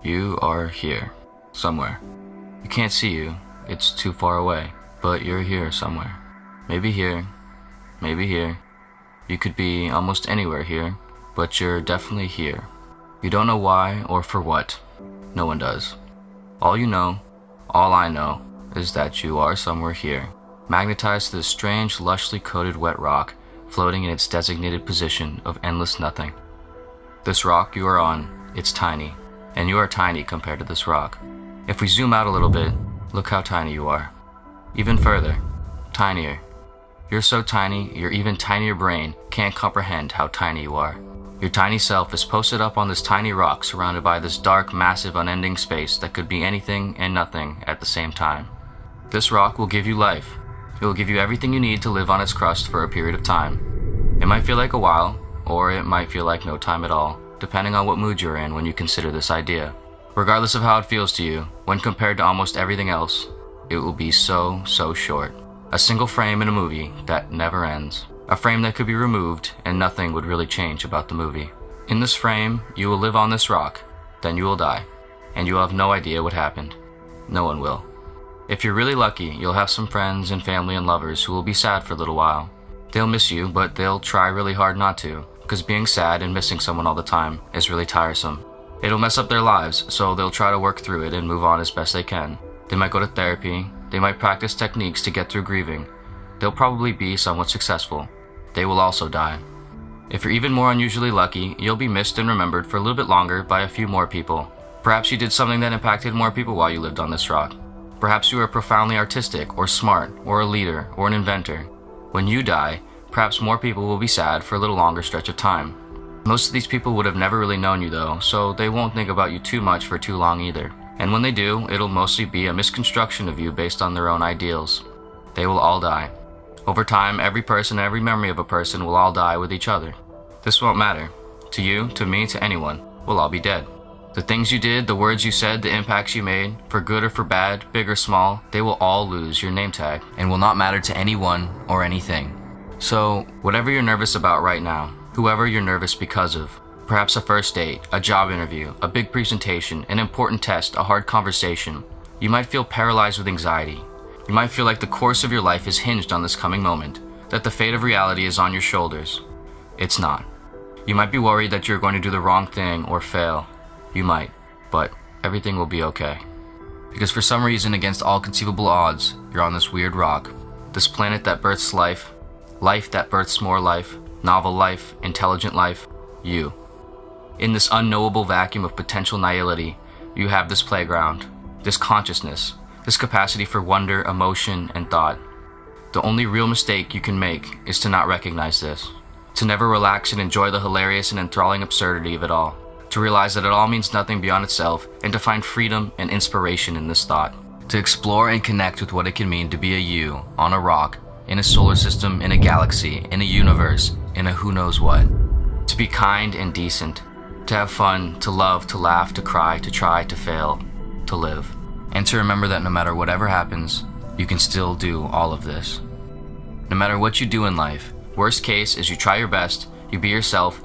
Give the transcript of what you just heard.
You are here, somewhere. You can't see you, it's too far away, but you're here somewhere. Maybe here, maybe here. You could be almost anywhere here, but you're definitely here. You don't know why or for what. No one does. All you know, all I know, is that you are somewhere here, magnetized to this strange, lushly coated wet rock, floating in its designated position of endless nothing. This rock you are on, it's tiny, and you are tiny compared to this rock. If we zoom out a little bit, look how tiny you are. Even further, tinier. You're so tiny, your even tinier brain can't comprehend how tiny you are. Your tiny self is posted up on this tiny rock surrounded by this dark, massive, unending space that could be anything and nothing at the same time. This rock will give you life. It will give you everything you need to live on its crust for a period of time. It might feel like a while, or it might feel like no time at all, depending on what mood you're in when you consider this idea. Regardless of how it feels to you, when compared to almost everything else, it will be so short. A single frame in a movie that never ends. A frame that could be removed and nothing would really change about the movie. In this frame, you will live on this rock, then you will die, and you will have no idea what happened. No one will. If you're really lucky, you'll have some friends and family and lovers who will be sad for a little while. They'll miss you, but they'll try really hard not to, because being sad and missing someone all the time is really tiresome. It'll mess up their lives, so they'll try to work through it and move on as best they can. They might go to therapy, they might practice techniques to get through grieving. They'll probably be somewhat successful. They will also die. If you're even more unusually lucky, you'll be missed and remembered for a little bit longer by a few more people. Perhaps you did something that impacted more people while you lived on this rock. Perhaps you were profoundly artistic, or smart, or a leader, or an inventor. When you die, perhaps more people will be sad for a little longer stretch of time. Most of these people would have never really known you though, so they won't think about you too much for too long either. And when they do, it'll mostly be a misconstruction of you based on their own ideals. They will all die. Over time, every person and every memory of a person will all die with each other. This won't matter. To you, to me, to anyone, we'll all be dead. The things you did, the words you said, the impacts you made, for good or for bad, big or small, they will all lose your name tag and will not matter to anyone or anything. So, whatever you're nervous about right now, whoever you're nervous because of, perhaps a first date, a job interview, a big presentation, an important test, a hard conversation, you might feel paralyzed with anxiety. You might feel like the course of your life is hinged on this coming moment, that the fate of reality is on your shoulders. It's not. You might be worried that you're going to do the wrong thing or fail. You might, but everything will be okay. Because for some reason, against all conceivable odds, you're on this weird rock, this planet that births life, life that births more life, novel life, intelligent life, you. In this unknowable vacuum of potential nihility, you have this playground, this consciousness, this capacity for wonder, emotion, and thought. The only real mistake you can make is to not recognize this, to never relax and enjoy the hilarious and enthralling absurdity of it all, to realize that it all means nothing beyond itself, and to find freedom and inspiration in this thought, to explore and connect with what it can mean to be a you on a rock, in a solar system, in a galaxy, in a universe, in a who knows what, to be kind and decent, to have fun, to love, to laugh, to cry, to try, to fail, to live. And to remember that no matter whatever happens, you can still do all of this. No matter what you do in life, worst case is you try your best, you be yourself,